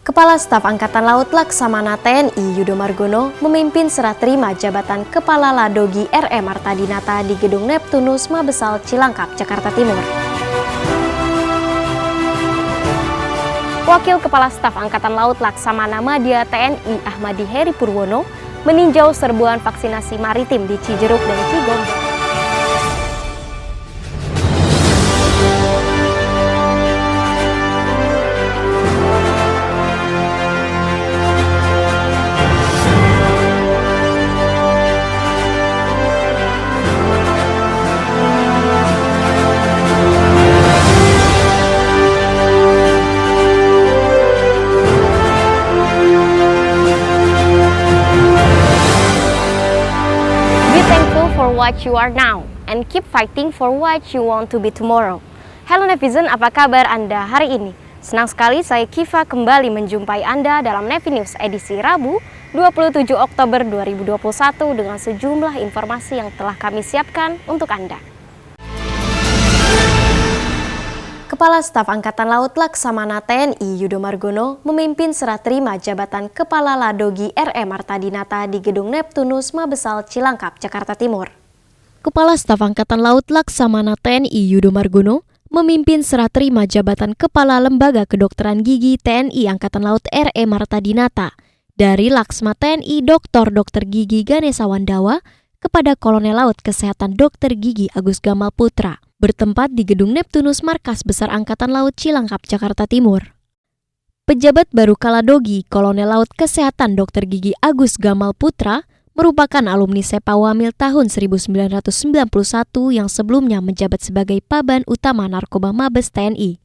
Kepala Staf Angkatan Laut Laksamana TNI Yudo Margono memimpin serah terima jabatan Kepala Ladogi RE Marta Dinata di Gedung Neptunus Mabesal Cilangkap, Jakarta Timur. Wakil Kepala Staf Angkatan Laut Laksamana Madya TNI Ahmadi Heri Purwono meninjau serbuan vaksinasi maritim di Cijeruk dan Cigombong. For what you are now and keep fighting for what you want to be tomorrow. Hello Nevision, apa kabar Anda hari ini? Senang sekali saya Kiva kembali menjumpai Anda dalam Nevi News edisi Rabu 27 Oktober 2021 dengan sejumlah informasi yang telah kami siapkan untuk Anda. Kepala Staf Angkatan Laut Laksamana TNI Yudo Margono memimpin serah terima jabatan Kepala Ladogi RE Marta Dinata di Gedung Neptunus Mabesal Cilangkap, Jakarta Timur. Kepala Staf Angkatan Laut Laksamana TNI Yudo Margono memimpin serah terima jabatan Kepala Lembaga Kedokteran Gigi TNI Angkatan Laut RE Marta Dinata dari Laksma TNI Dr. Gigi Ganesa Wandawa kepada Kolonel Laut Kesehatan Dr. Gigi Agus Gamal Putra, bertempat di Gedung Neptunus Markas Besar Angkatan Laut Cilangkap, Jakarta Timur. Pejabat baru Kaladogi, Kolonel Laut Kesehatan Dr. Gigi Agus Gamal Putra, merupakan alumni Sepawamil tahun 1991 yang sebelumnya menjabat sebagai Paban Utama Narkoba Mabes TNI.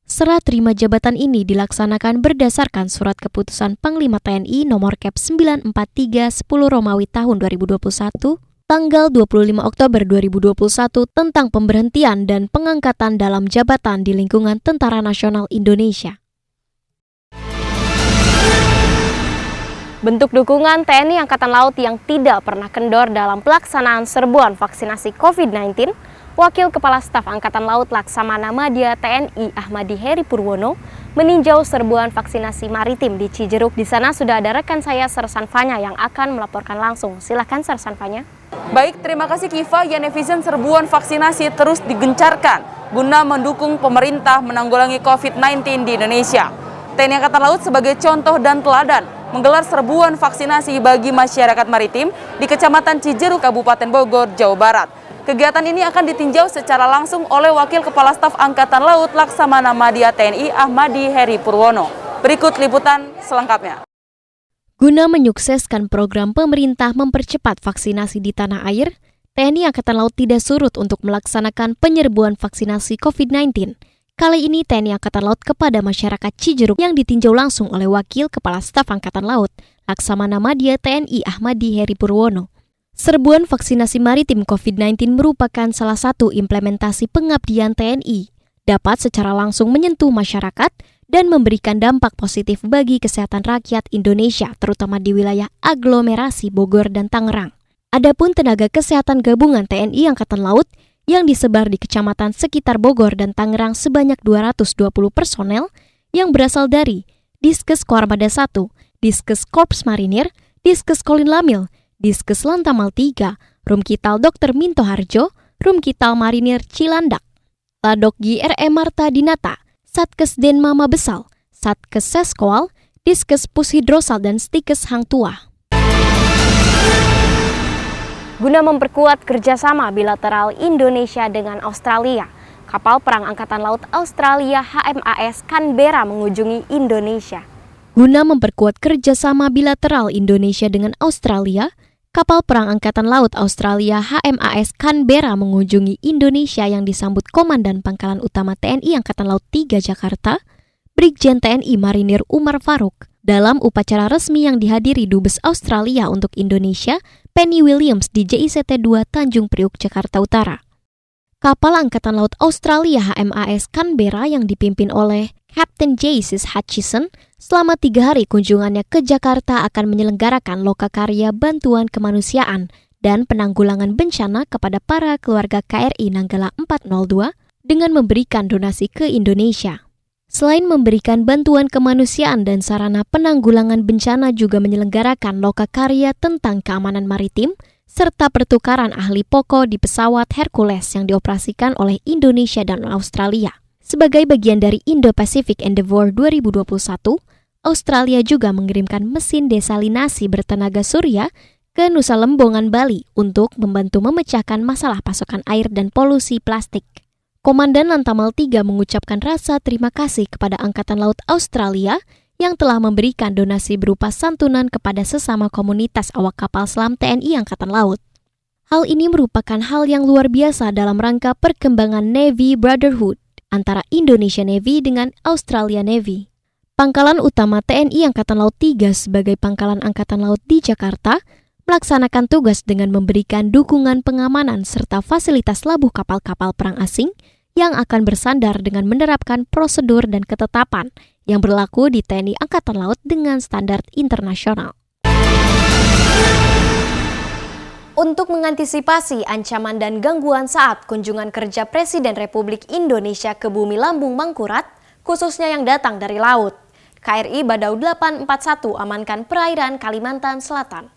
Serah terima jabatan ini dilaksanakan berdasarkan Surat Keputusan Panglima TNI Nomor Kep 943 10 Romawi tahun 2021, tanggal 25 Oktober 2021 tentang pemberhentian dan pengangkatan dalam jabatan di lingkungan Tentara Nasional Indonesia. Bentuk dukungan TNI Angkatan Laut yang tidak pernah kendor dalam pelaksanaan serbuan vaksinasi COVID-19, Wakil Kepala Staf Angkatan Laut Laksamana Madya TNI Ahmadi Heri Purwono meninjau serbuan vaksinasi maritim di Cijeruk. Di sana sudah ada rekan saya Sersan Fanya yang akan melaporkan langsung. Silakan Sersan Fanya. Baik, terima kasih Kiva. Nevision, serbuan vaksinasi terus digencarkan guna mendukung pemerintah menanggulangi COVID-19 di Indonesia. TNI Angkatan Laut sebagai contoh dan teladan menggelar serbuan vaksinasi bagi masyarakat maritim di Kecamatan Cijeruk, Kabupaten Bogor, Jawa Barat. Kegiatan ini akan ditinjau secara langsung oleh Wakil Kepala Staf Angkatan Laut Laksamana Madya TNI Ahmadi Heri Purwono. Berikut liputan selengkapnya. Guna menyukseskan program pemerintah mempercepat vaksinasi di tanah air, TNI Angkatan Laut tidak surut untuk melaksanakan penyerbuan vaksinasi COVID-19. Kali ini TNI Angkatan Laut kepada masyarakat Cijeruk yang ditinjau langsung oleh Wakil Kepala Staf Angkatan Laut Laksamana Madya TNI Ahmadi Heri Purwono. Serbuan vaksinasi maritim COVID-19 merupakan salah satu implementasi pengabdian TNI, dapat secara langsung menyentuh masyarakat dan memberikan dampak positif bagi kesehatan rakyat Indonesia, terutama di wilayah aglomerasi Bogor dan Tangerang. Adapun tenaga kesehatan gabungan TNI Angkatan Laut yang disebar di kecamatan sekitar Bogor dan Tangerang sebanyak 220 personel yang berasal dari Diskes Koarmada 1, Diskes Korps Marinir, Diskes Kolin Lamil, Diskes Lantamal 3, Rumkital Dr. Minto Harjo, Rumkital Marinir Cilandak, Ladoggi RE Marta Dinata, Satkes Denma Mabesal, Satkes Seskoal, Diskes Pushidrosal dan Stikes Hang Tuah. Guna memperkuat kerjasama bilateral Indonesia dengan Australia, kapal perang Angkatan Laut Australia HMAS Canberra mengunjungi Indonesia. Guna memperkuat kerjasama bilateral Indonesia dengan Australia, kapal perang Angkatan Laut Australia HMAS Canberra mengunjungi Indonesia yang disambut Komandan Pangkalan Utama TNI Angkatan Laut 3 Jakarta, Brigjen TNI Marinir Umar Faruk, dalam upacara resmi yang dihadiri Dubes Australia untuk Indonesia, Penny Williams di JICT 2 Tanjung Priuk, Jakarta Utara. Kapal Angkatan Laut Australia HMAS Canberra yang dipimpin oleh Kapten J.C. Hutchison selama 3 hari kunjungannya ke Jakarta akan menyelenggarakan lokakarya bantuan kemanusiaan dan penanggulangan bencana kepada para keluarga KRI Nanggala 402 dengan memberikan donasi ke Indonesia. Selain memberikan bantuan kemanusiaan dan sarana penanggulangan bencana, juga menyelenggarakan lokakarya tentang keamanan maritim serta pertukaran ahli pokok di pesawat Hercules yang dioperasikan oleh Indonesia dan Australia. Sebagai bagian dari Indo-Pacific Endeavour 2021, Australia juga mengirimkan mesin desalinasi bertenaga surya ke Nusa Lembongan, Bali untuk membantu memecahkan masalah pasokan air dan polusi plastik. Komandan Lantamal 3 mengucapkan rasa terima kasih kepada Angkatan Laut Australia yang telah memberikan donasi berupa santunan kepada sesama komunitas awak kapal selam TNI Angkatan Laut. Hal ini merupakan hal yang luar biasa dalam rangka perkembangan Navy Brotherhood antara Indonesia Navy dengan Australia Navy. Pangkalan utama TNI Angkatan Laut 3 sebagai pangkalan Angkatan Laut di Jakarta melaksanakan tugas dengan memberikan dukungan pengamanan serta fasilitas labuh kapal-kapal perang asing yang akan bersandar dengan menerapkan prosedur dan ketetapan yang berlaku di TNI Angkatan Laut dengan standar internasional. Untuk mengantisipasi ancaman dan gangguan saat kunjungan kerja Presiden Republik Indonesia ke Bumi Lambung Mangkurat, khususnya yang datang dari laut, KRI Badau 841 amankan perairan Kalimantan Selatan.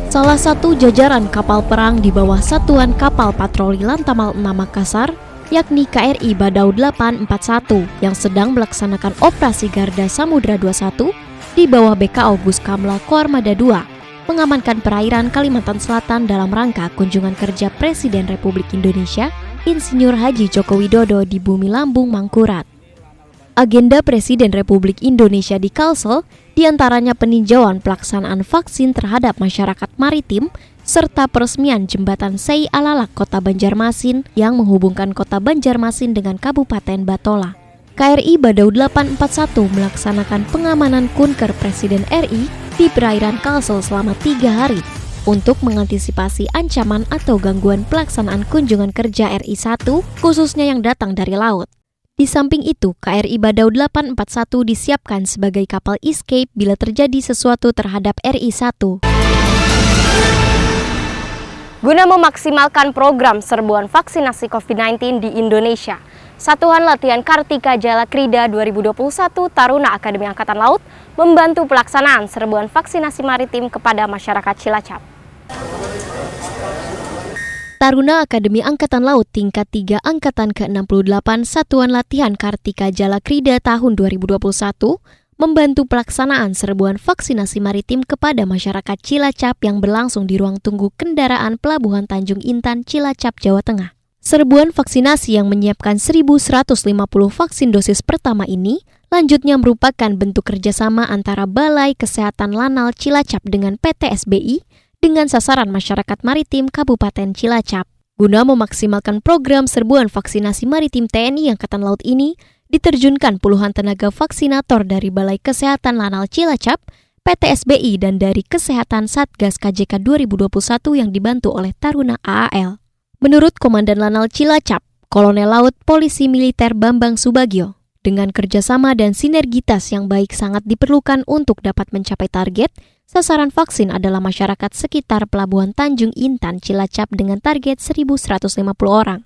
Salah satu jajaran kapal perang di bawah Satuan Kapal Patroli Lantamal 6 Makassar, yakni KRI Badau 841 yang sedang melaksanakan operasi Garda Samudra 21 di bawah BKO Bus Kamla Koarmada 2, mengamankan perairan Kalimantan Selatan dalam rangka kunjungan kerja Presiden Republik Indonesia, Insinyur Haji Joko Widodo di Bumi Lambung Mangkurat. Agenda Presiden Republik Indonesia di Kalsel diantaranya peninjauan pelaksanaan vaksin terhadap masyarakat maritim serta peresmian jembatan Sei Alalak Kota Banjarmasin yang menghubungkan Kota Banjarmasin dengan Kabupaten Batola. KRI Badau 841 melaksanakan pengamanan kunker Presiden RI di perairan Kalsel selama 3 hari untuk mengantisipasi ancaman atau gangguan pelaksanaan kunjungan kerja RI 1 khususnya yang datang dari laut. Di samping itu, KRI Badau 841 disiapkan sebagai kapal escape bila terjadi sesuatu terhadap RI 1. Guna memaksimalkan program serbuan vaksinasi COVID-19 di Indonesia, Satuan Latihan Kartika Jala Krida 2021 Taruna Akademi Angkatan Laut membantu pelaksanaan serbuan vaksinasi maritim kepada masyarakat Cilacap. Taruna Akademi Angkatan Laut tingkat 3 Angkatan ke-68 Satuan Latihan Kartika Jala Krida tahun 2021 membantu pelaksanaan serbuan vaksinasi maritim kepada masyarakat Cilacap yang berlangsung di ruang tunggu kendaraan Pelabuhan Tanjung Intan, Cilacap, Jawa Tengah. Serbuan vaksinasi yang menyiapkan 1.150 vaksin dosis pertama ini lanjutnya merupakan bentuk kerjasama antara Balai Kesehatan Lanal Cilacap dengan PT SBI dengan sasaran masyarakat maritim Kabupaten Cilacap. Guna memaksimalkan program serbuan vaksinasi maritim TNI Angkatan Laut ini, diterjunkan puluhan tenaga vaksinator dari Balai Kesehatan Lanal Cilacap, PT SBI, dan dari Kesehatan Satgas KJK 2021 yang dibantu oleh Taruna AAL. Menurut Komandan Lanal Cilacap, Kolonel Laut Polisi Militer Bambang Subagio, dengan kerjasama dan sinergitas yang baik sangat diperlukan untuk dapat mencapai target. Sasaran vaksin adalah masyarakat sekitar Pelabuhan Tanjung Intan, Cilacap dengan target 1.150 orang.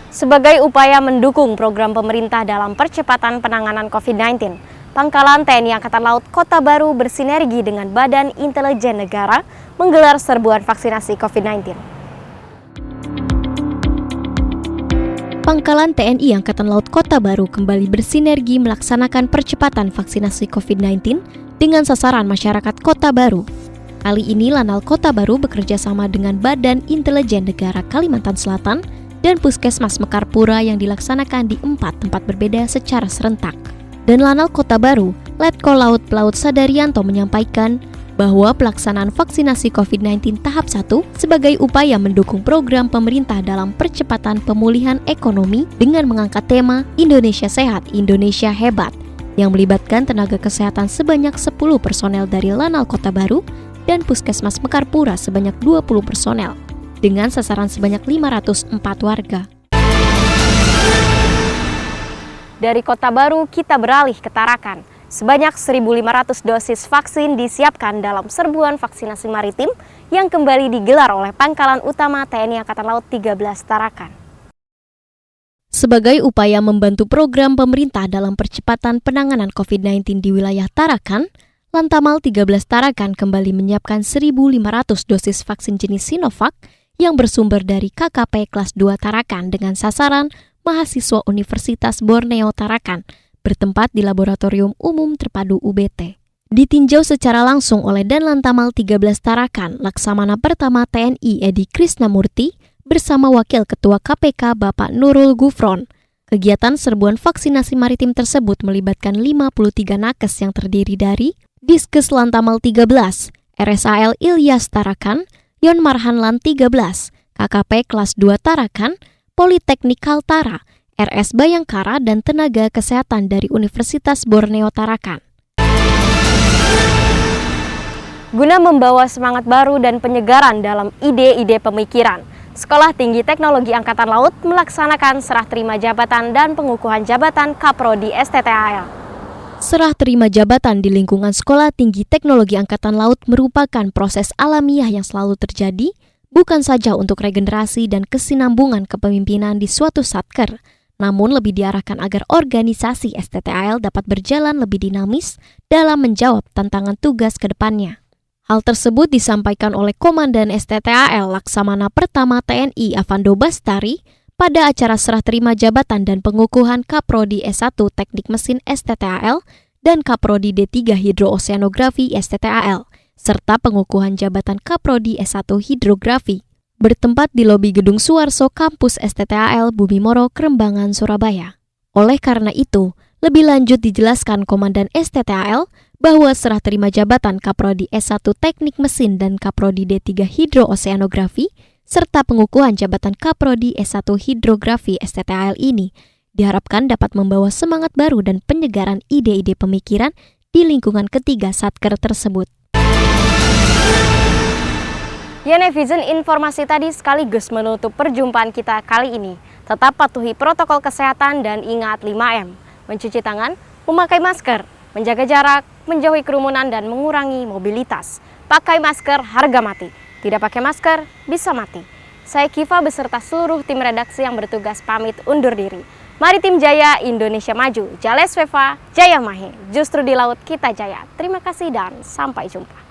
Sebagai upaya mendukung program pemerintah dalam percepatan penanganan COVID-19, Pangkalan TNI Angkatan Laut Kota Baru bersinergi dengan Badan Intelijen Negara menggelar serbuan vaksinasi COVID-19. Pangkalan TNI Angkatan Laut Kota Baru kembali bersinergi melaksanakan percepatan vaksinasi COVID-19 dengan sasaran masyarakat Kota Baru. Kali ini Lanal Kota Baru bekerja sama dengan Badan Intelijen Negara Kalimantan Selatan dan Puskesmas Mekarpura yang dilaksanakan di 4 tempat berbeda secara serentak. Dan Lanal Kota Baru, Letkol Laut Pelaut Sadarianto menyampaikan bahwa pelaksanaan vaksinasi COVID-19 tahap 1 sebagai upaya mendukung program pemerintah dalam percepatan pemulihan ekonomi dengan mengangkat tema Indonesia Sehat, Indonesia Hebat yang melibatkan tenaga kesehatan sebanyak 10 personel dari Lanal Kota Baru dan Puskesmas Mekarpura sebanyak 20 personel dengan sasaran sebanyak 504 warga. Dari Kota Baru kita beralih ke Tarakan. Sebanyak 1.500 dosis vaksin disiapkan dalam serbuan vaksinasi maritim yang kembali digelar oleh Pangkalan Utama TNI Angkatan Laut 13 Tarakan. Sebagai upaya membantu program pemerintah dalam percepatan penanganan COVID-19 di wilayah Tarakan, Lantamal 13 Tarakan kembali menyiapkan 1.500 dosis vaksin jenis Sinovac yang bersumber dari KKP kelas 2 Tarakan dengan sasaran mahasiswa Universitas Borneo Tarakan bertempat di Laboratorium Umum Terpadu UBT. Ditinjau secara langsung oleh Dan Lantamal 13 Tarakan, Laksamana Pertama TNI Edi Krisnamurti bersama Wakil Ketua KPK Bapak Nurul Gufron. Kegiatan serbuan vaksinasi maritim tersebut melibatkan 53 nakes yang terdiri dari Diskes Lantamal 13, RSAL Ilyas Tarakan, Yon Marhanlan 13, KKP kelas 2 Tarakan, Politeknik Kaltara, RS Bayangkara, dan tenaga kesehatan dari Universitas Borneo Tarakan. Guna membawa semangat baru dan penyegaran dalam ide-ide pemikiran, Sekolah Tinggi Teknologi Angkatan Laut melaksanakan serah terima jabatan dan pengukuhan jabatan Kaprodi STTAL. Serah terima jabatan di lingkungan Sekolah Tinggi Teknologi Angkatan Laut merupakan proses alamiah yang selalu terjadi, bukan saja untuk regenerasi dan kesinambungan kepemimpinan di suatu satker, namun lebih diarahkan agar organisasi STTAL dapat berjalan lebih dinamis dalam menjawab tantangan tugas ke depannya. Hal tersebut disampaikan oleh Komandan STTAL Laksamana Pertama TNI Avando Bastari pada acara serah terima jabatan dan pengukuhan Kaprodi S1 Teknik Mesin STTAL dan Kaprodi D3 Hidrooceanografi STTAL, serta pengukuhan jabatan Kaprodi S1 Hidrografi, bertempat di lobi Gedung Suwarso Kampus STTAL Bumimoro, Krembangan, Surabaya. Oleh karena itu, lebih lanjut dijelaskan Komandan STTAL bahwa serah terima jabatan Kaprodi S1 Teknik Mesin dan Kaprodi D3 Hidrooceanografi serta pengukuhan jabatan Kaprodi S1 Hidrografi STTAL ini diharapkan dapat membawa semangat baru dan penyegaran ide-ide pemikiran di lingkungan ketiga satker tersebut. Ya netizen, informasi tadi sekaligus menutup perjumpaan kita kali ini. Tetap patuhi protokol kesehatan dan ingat 5M. Mencuci tangan, memakai masker, menjaga jarak, menjauhi kerumunan, dan mengurangi mobilitas. Pakai masker harga mati. Tidak pakai masker bisa mati. Saya Kiva beserta seluruh tim redaksi yang bertugas pamit undur diri. Maritim Jaya, Indonesia Maju. Jales Veva, Jaya Mahe. Justru di laut kita jaya. Terima kasih dan sampai jumpa.